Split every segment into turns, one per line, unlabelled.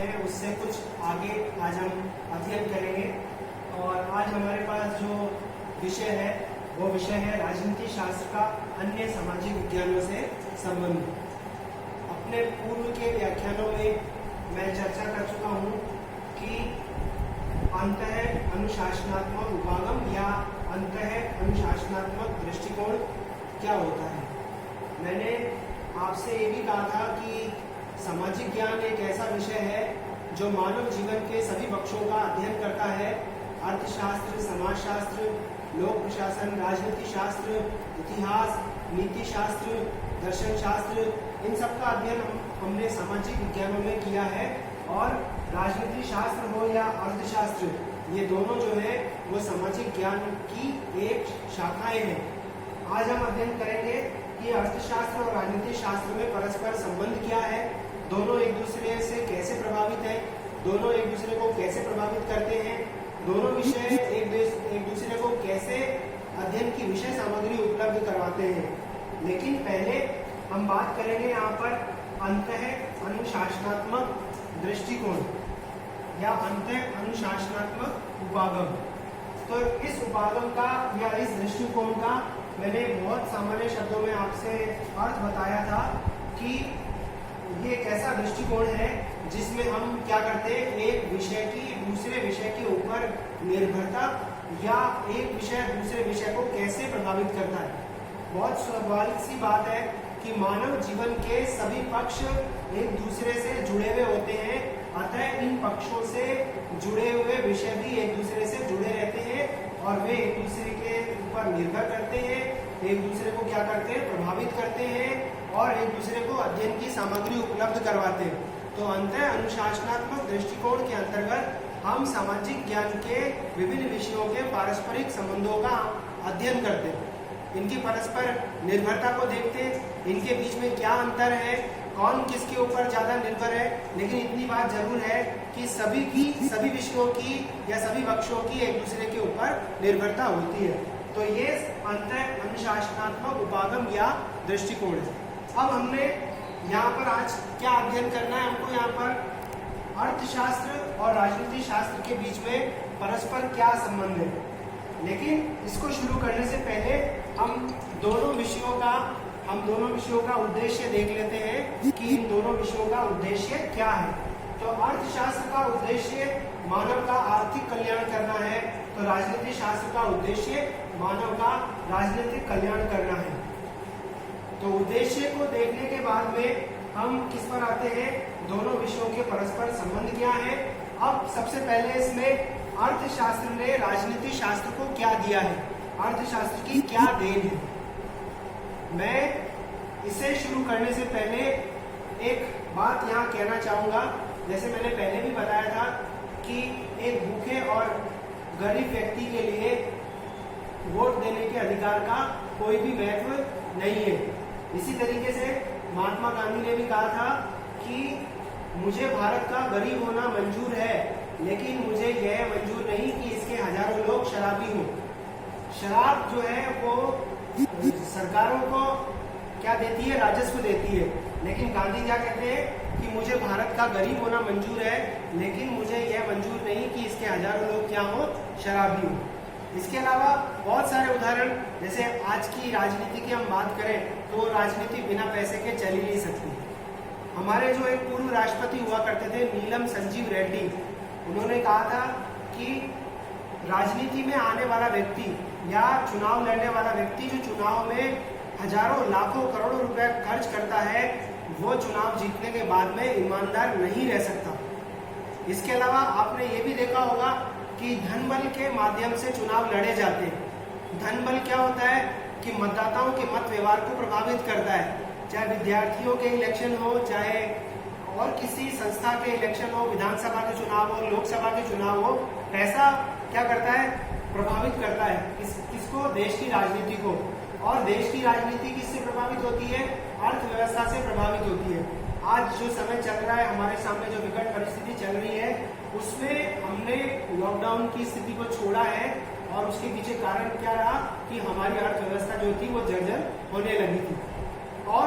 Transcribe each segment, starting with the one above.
है उससे कुछ आगे आज हम अध्ययन करेंगे। और आज हमारे पास जो विषय है वो विषय है राजनीति शास्त्र का अन्य सामाजिक विज्ञानों से संबंध। अपने पूर्व के व्याख्यानों में मैं चर्चा कर चुका हूँ कि अंतः अनुशासनात्मक उपागम या अंतः अनुशासनात्मक दृष्टिकोण क्या होता है। मैंने आपसे ये भी कहा था कि सामाजिक ज्ञान एक ऐसा विषय है जो मानव जीवन के सभी पक्षों का अध्ययन करता है। अर्थशास्त्र, समाजशास्त्र, लोक प्रशासन, राजनीति शास्त्र, इतिहास, नीति शास्त्र, दर्शन शास्त्र, इन सब का अध्ययन हमने सामाजिक विज्ञानों में किया है। और राजनीति शास्त्र हो या अर्थशास्त्र, ये दोनों जो है वो सामाजिक ज्ञान की एक शाखाएं हैं। आज हम अध्ययन करेंगे कि अर्थशास्त्र और राजनीति शास्त्र में परस्पर संबंध क्या है, दोनों एक दूसरे से कैसे प्रभावित है, दोनों एक दूसरे को कैसे प्रभावित करते हैं, दोनों विषय एक दूसरे को कैसे अध्ययन की विषय सामग्री उपलब्ध करवाते हैं। लेकिन पहले हम बात करेंगे यहाँ पर अंतः अनुशासनात्मक दृष्टिकोण या अंतः अनुशासनात्मक उपागम। तो इस उपागम का या इस दृष्टिकोण का मैंने बहुत सामान्य शब्दों में आपसे अर्थ बताया था कि ये एक ऐसा दृष्टिकोण है जिसमें हम क्या करते हैं, एक विषय की दूसरे विषय के ऊपर निर्भरता या एक विषय दूसरे विषय को कैसे प्रभावित करता है। बहुत स्वाभाविक सी बात है कि मानव जीवन के सभी पक्ष एक दूसरे से जुड़े हुए होते हैं, अतः इन पक्षों से जुड़े हुए विषय भी एक दूसरे से जुड़े रहते हैं और वे एक दूसरे के ऊपर निर्भर करते हैं, एक दूसरे को क्या करते हैं, प्रभावित करते हैं और एक दूसरे को अध्ययन की सामग्री उपलब्ध करवाते हैं। तो अंतः अनुशासनात्मक दृष्टिकोण के अंतर्गत हम सामाजिक ज्ञान के विभिन्न विषयों के पारस्परिक संबंधों का अध्ययन करते हैं, इनकी परस्पर निर्भरता को देखते हैं, इनके बीच में क्या अंतर है, कौन किसके ऊपर ज्यादा निर्भर है। लेकिन इतनी बात जरूर है कि सभी विषयों की या सभी पक्षों की एक दूसरे के ऊपर निर्भरता होती है। तो ये अंतः अनुशासनात्मक उपागम या दृष्टिकोण है। अब हमने यहाँ पर आज क्या अध्ययन करना है, हमको यहाँ पर अर्थशास्त्र और राजनीति शास्त्र के बीच में परस्पर क्या संबंध है। लेकिन इसको शुरू करने से पहले हम दोनों विषयों का उद्देश्य देख लेते हैं कि इन दोनों विषयों का उद्देश्य क्या है। तो अर्थशास्त्र का उद्देश्य मानव का आर्थिक कल्याण करना है, तो राजनीति शास्त्र का उद्देश्य मानव का राजनीतिक कल्याण करना है। तो उद्देश्य को देखने के बाद में हम किस पर आते हैं, दोनों विषयों के परस्पर संबंध क्या है। अब सबसे पहले इसमें अर्थशास्त्र ने राजनीति शास्त्र को क्या दिया है, अर्थशास्त्र की क्या देन है। मैं इसे शुरू करने से पहले एक बात यहाँ कहना चाहूंगा। जैसे मैंने पहले भी बताया था कि एक भूखे और गरीब व्यक्ति के लिए वोट देने के अधिकार का कोई भी महत्व नहीं है। इसी तरीके से महात्मा गांधी ने भी कहा था कि मुझे भारत का गरीब होना मंजूर है, लेकिन मुझे यह मंजूर नहीं कि इसके हजारों लोग शराबी हों। शराब जो है वो सरकारों को क्या देती है, राजस्व देती है। लेकिन गांधी क्या कहते हैं कि मुझे भारत का गरीब होना मंजूर है, लेकिन मुझे यह मंजूर नहीं कि इसके हजारों लोग क्या हो, शराबी हो। इसके अलावा बहुत सारे उदाहरण, जैसे आज की राजनीति की हम बात करें तो राजनीति बिना पैसे के चल ही नहीं सकती। हमारे जो एक पूर्व राष्ट्रपति हुआ करते थे नीलम संजीव रेड्डी, उन्होंने कहा था कि राजनीति में आने वाला व्यक्ति या चुनाव लड़ने वाला व्यक्ति जो चुनाव में हजारों लाखों करोड़ों रुपए खर्च करता है, वो चुनाव जीतने के बाद में ईमानदार नहीं रह सकता। इसके अलावा आपने ये भी देखा होगा कि धनबल के माध्यम से चुनाव लड़े जाते हैं। धनबल क्या होता है कि मतदाताओं के मत व्यवहार को प्रभावित करता है, चाहे विद्यार्थियों के इलेक्शन हो, चाहे और किसी संस्था के इलेक्शन हो, विधानसभा के चुनाव हो, लोकसभा के चुनाव हो। पैसा क्या करता है, प्रभावित करता है किसको, देश की राजनीति को। और देश की राजनीति किससे प्रभावित होती है, अर्थव्यवस्था से प्रभावित होती है। आज जो समय चल रहा है, हमारे सामने जो विकट परिस्थिति चल रही है, उसमें हमने लॉकडाउन की स्थिति को छोड़ा है और उसके पीछे कारण क्या रहा कि हमारी अर्थव्यवस्था जो थी वो जर्जर होने लगी थी। और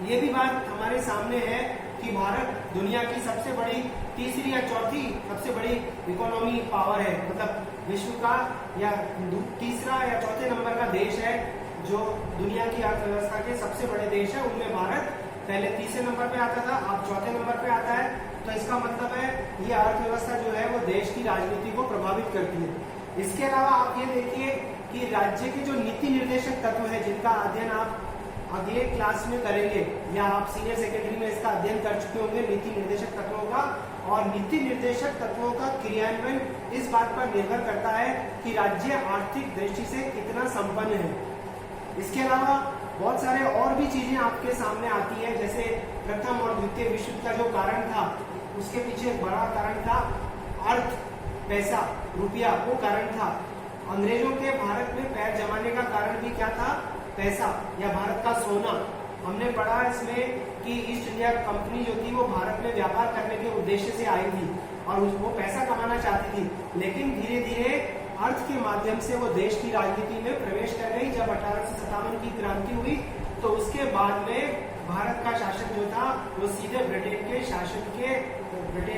ये भी बात हमारे सामने है कि भारत दुनिया की सबसे बड़ी तीसरी या चौथी सबसे बड़ी इकोनॉमी पावर है, मतलब विश्व का या तीसरा या चौथे नंबर का देश है जो दुनिया की अर्थव्यवस्था के सबसे बड़े देश है। उनमें भारत पहले तीसरे नंबर पे आता था, अब चौथे नंबर पे आता है। तो इसका मतलब है ये अर्थव्यवस्था जो है वो देश की राजनीति को प्रभावित करती है। इसके अलावा आप ये देखिए कि राज्य के जो नीति निर्देशक तत्व है जिनका अध्ययन आप अगले क्लास में करेंगे या आप सीनियर सेकेंडरी में इसका अध्ययन कर चुके होंगे नीति निर्देशक तत्वों का, और नीति निर्देशक तत्वों का क्रियान्वयन इस बात पर निर्भर करता है कि राज्य आर्थिक दृष्टि से कितना संपन्न है। इसके अलावा बहुत सारे और भी चीजें आपके सामने आती है, जैसे प्रथम और द्वितीय विश्व युद्ध का जो कारण था उसके पीछे एक बड़ा कारण था अर्थ, पैसा, रुपया, वो कारण था। अंग्रेजों के भारत में पैर जमाने का कारण भी क्या था? पैसा या भारत का सोना। हमने पढ़ा इसमें कि ईस्ट इंडिया कंपनी जो थी वो भारत में व्यापार करने के उद्देश्य से आई थी और वो पैसा कमाना चाहती थी, लेकिन धीरे धीरे अर्थ के माध्यम से वो देश की राजनीति में प्रवेश कर गई। जब 1857 की क्रांति हुई तो उसके बाद में भारत का शासन जो था वो सीधे ब्रिटेन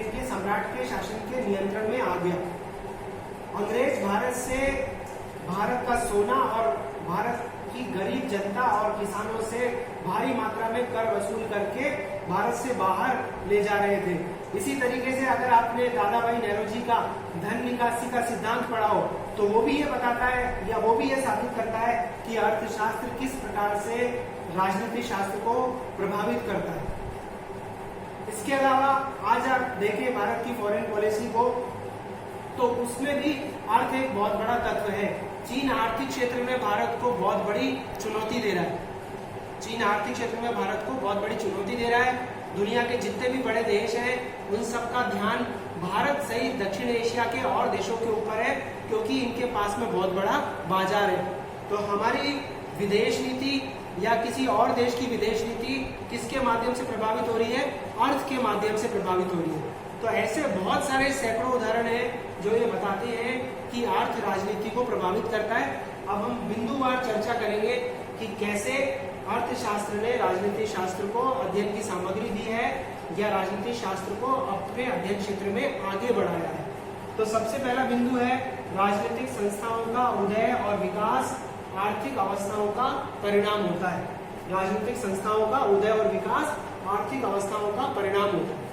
के सम्राट के शासन के नियंत्रण में आ गया। अंग्रेज भारत का सोना और भारत की गरीब जनता और किसानों से भारी मात्रा में कर वसूल करके भारत से बाहर ले जा रहे थे। इसी तरीके से अगर आपने दादा भाई नेहरू जी का धन निकासी का सिद्धांत पढ़ा हो तो वो भी ये बताता है या वो भी ये साबित करता है कि अर्थशास्त्र किस प्रकार से राजनीति शास्त्र को प्रभावित करता है। इसके अलावा आज आप देखें भारत की फॉरेन पॉलिसी को, तो उसमें भी अर्थ एक बहुत बड़ा तत्व है। चीन आर्थिक क्षेत्र में भारत को बहुत बड़ी चुनौती दे रहा है। चीन आर्थिक क्षेत्र में भारत को बहुत बड़ी चुनौती दे रहा है। दुनिया के जितने भी बड़े देश हैं उन सबका ध्यान भारत सहित दक्षिण एशिया के और देशों के ऊपर है, क्योंकि इनके पास में बहुत बड़ा बाजार है। तो हमारी विदेश नीति या किसी और देश की विदेश नीति किसके माध्यम से प्रभावित हो रही है? अर्थ के माध्यम से प्रभावित हो रही है। तो ऐसे बहुत सारे सैकड़ों उदाहरण हैं जो ये बताते हैं कि अर्थ राजनीति को प्रभावित करता है। अब हम बिंदुवार चर्चा करेंगे कि कैसे अर्थशास्त्र ने राजनीति शास्त्र को अध्ययन की सामग्री दी है या राजनीति शास्त्र को अपने अध्ययन क्षेत्र में आगे बढ़ाया है। तो सबसे पहला बिंदु है राजनीतिक संस्थाओं का उदय और विकास आर्थिक अवस्थाओं का परिणाम होता है। राजनीतिक संस्थाओं का उदय और विकास आर्थिक अवस्थाओं का परिणाम होता है।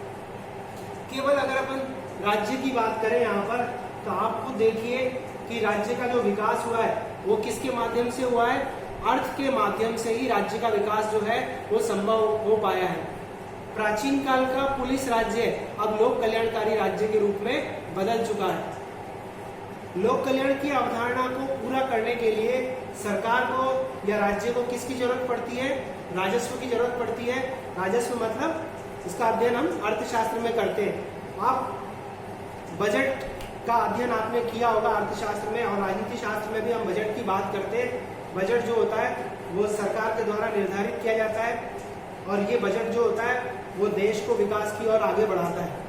केवल अगर अपन राज्य की बात करें यहाँ पर, तो आप खुद देखिए कि राज्य का जो विकास हुआ है वो किसके माध्यम से हुआ है? अर्थ के माध्यम से ही राज्य का विकास जो है वो संभव हो पाया है। प्राचीन काल का पुलिस राज्य अब लोक कल्याणकारी राज्य के रूप में बदल चुका है। लोक कल्याण की अवधारणा को पूरा करने के लिए सरकार को या राज्य को किसकी जरूरत पड़ती है? राजस्व की जरूरत पड़ती है। राजस्व मतलब इसका अध्ययन हम अर्थशास्त्र में करते हैं। आप बजट का अध्ययन आपने किया होगा अर्थशास्त्र में, और राजनीति शास्त्र में भी हम बजट की बात करते हैं। बजट जो होता है वो सरकार के द्वारा निर्धारित किया जाता है, और ये बजट जो होता है वो देश को विकास की ओर आगे बढ़ाता है।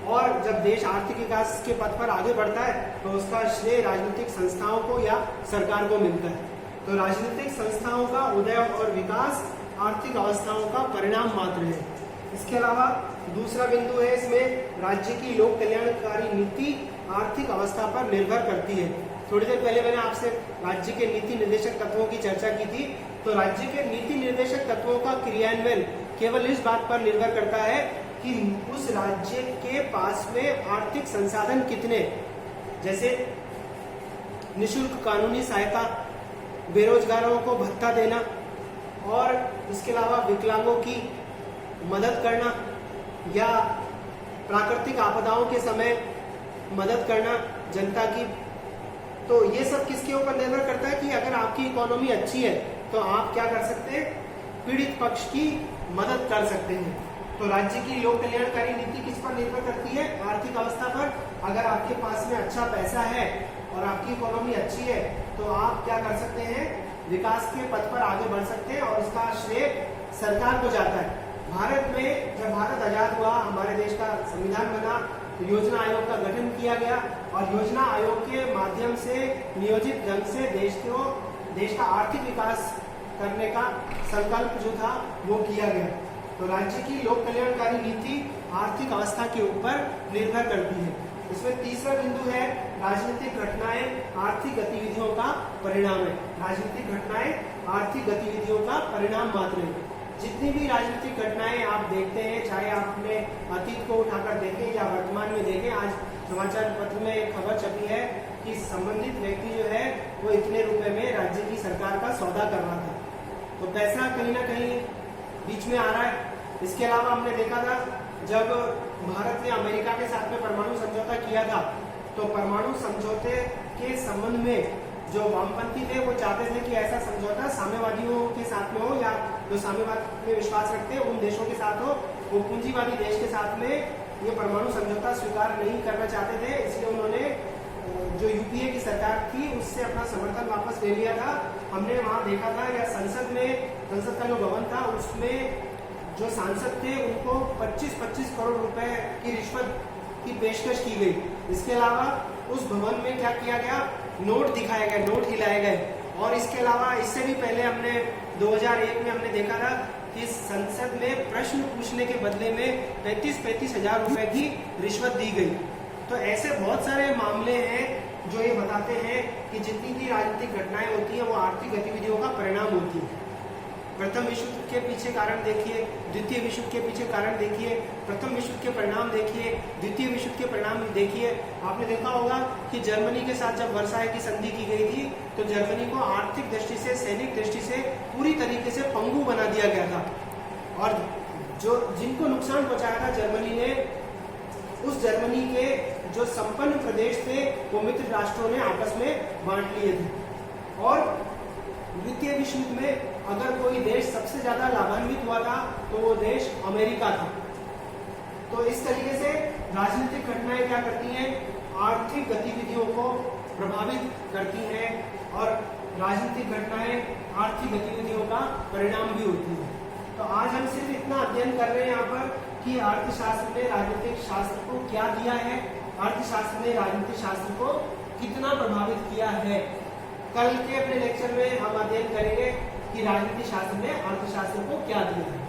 और जब देश आर्थिक विकास के पथ पर आगे बढ़ता है तो उसका श्रेय राजनीतिक संस्थाओं को या सरकार को मिलता है। तो राजनीतिक संस्थाओं का उदय और विकास आर्थिक अवस्थाओं का परिणाम मात्र है। इसके अलावा दूसरा बिंदु है इसमें राज्य की लोक कल्याणकारी नीति आर्थिक अवस्था पर निर्भर करती है। थोड़ी देर पहले मैंने आपसे राज्य के नीति निर्देशक तत्वों की चर्चा की थी। तो राज्य के नीति निर्देशक तत्वों का क्रियान्वयन केवल इस बात पर निर्भर करता है कि उस राज्य के पास में आर्थिक संसाधन कितने, जैसे निःशुल्क कानूनी सहायता, बेरोजगारों को भत्ता देना, और इसके अलावा विकलांगों की मदद करना या प्राकृतिक आपदाओं के समय मदद करना जनता की। तो ये सब किसके ऊपर निर्भर करता है कि अगर आपकी इकोनॉमी अच्छी है तो आप क्या कर सकते हैं? पीड़ित पक्ष की मदद कर सकते हैं। तो राज्य की लोक कल्याणकारी नीति किस पर निर्भर करती है? आर्थिक अवस्था पर। अगर आपके पास में अच्छा पैसा है और आपकी इकोनॉमी अच्छी है तो आप क्या कर सकते हैं? विकास के पथ पर आगे बढ़ सकते हैं, और उसका श्रेय सरकार को जाता है। भारत में जब भारत आजाद हुआ, हमारे देश का संविधान बना, तो योजना आयोग का गठन किया गया, और योजना आयोग के माध्यम से नियोजित ढंग से देश का आर्थिक विकास करने का संकल्प जो था वो किया गया। तो राज्य की लोक कल्याणकारी नीति आर्थिक अवस्था के ऊपर निर्भर करती है। इसमें तीसरा बिंदु है राजनीतिक घटनाएं आर्थिक गतिविधियों का परिणाम है। राजनीतिक घटनाएं आर्थिक गतिविधियों का परिणाम मात्र है। जितनी भी राजनीतिक घटनाएं आप देखते हैं, चाहे आपने अतीत को उठाकर देखें या वर्तमान में देखें, आज समाचार पत्र में एक खबर छपी है कि संबंधित व्यक्ति जो है वो इतने रुपए में राज्य की सरकार का सौदा कर रहा था। तो पैसा कहीं ना कहीं बीच में आ रहा है। इसके अलावा हमने देखा था जब भारत ने अमेरिका के साथ में परमाणु समझौता किया था, तो परमाणु समझौते के संबंध में जो वामपंथी थे वो चाहते थे कि ऐसा समझौता साम्यवादियों के साथ में हो, या जो साम्यवाद में विश्वास रखते हैं उन देशों के साथ हो। वो पूंजीवादी देश के साथ में ये परमाणु समझौता स्वीकार नहीं करना चाहते थे, इसलिए उन्होंने जो यूपीए की सरकार थी उससे अपना समर्थन वापस ले लिया था। हमने वहां देखा था, या संसद का जो भवन था उसमें जो सांसद थे उनको 25-25 करोड़ रुपए की रिश्वत की पेशकश की गई। इसके अलावा उस भवन में क्या किया गया, नोट दिखाए गए, नोट हिलाए गए। और इसके अलावा इससे भी पहले हमने 2001 में हमने देखा था कि संसद में प्रश्न पूछने के बदले में 35-35 हजार रुपए की रिश्वत दी गई। तो ऐसे बहुत सारे मामले हैं जो ये बताते हैं कि जितनी भी राजनीतिक घटनाएं होती है वो आर्थिक गतिविधियों का परिणाम होती है। प्रथम विश्व युद्ध के पीछे कारण देखिए, द्वितीय विश्व युद्ध के पीछे कारण देखिए, प्रथम विश्व युद्ध के परिणाम देखिए, द्वितीय विश्व युद्ध के परिणाम देखिए। आपने देखा होगा कि जर्मनी के साथ जब वर्साय की संधि की गई थी तो जर्मनी को आर्थिक दृष्टि से, सैनिक दृष्टि से पूरी तरीके से पंगु बना दिया गया था। और जो जिनको नुकसान पहुंचाया था जर्मनी ने, उस जर्मनी के जो संपन्न प्रदेश थे वो मित्र राष्ट्रों ने आपस में बांट लिए थे। और द्वितीय विश्व युद्ध में अगर कोई देश सबसे ज्यादा लाभान्वित हुआ था तो वो देश अमेरिका था। तो इस तरीके से राजनीतिक घटनाएं क्या करती हैं, आर्थिक गतिविधियों को प्रभावित करती हैं, और राजनीतिक घटनाएं आर्थिक गतिविधियों का परिणाम भी होती है। तो आज हम सिर्फ इतना अध्ययन कर रहे हैं यहाँ पर कि अर्थशास्त्र ने राजनीतिक शास्त्र को क्या दिया है, अर्थशास्त्र ने राजनीतिक शास्त्र को कितना प्रभावित किया है। कल के अपने लेक्चर में हम अध्ययन करेंगे कि राजनीति शास्त्र ने अर्थशास्त्र को क्या दिया है।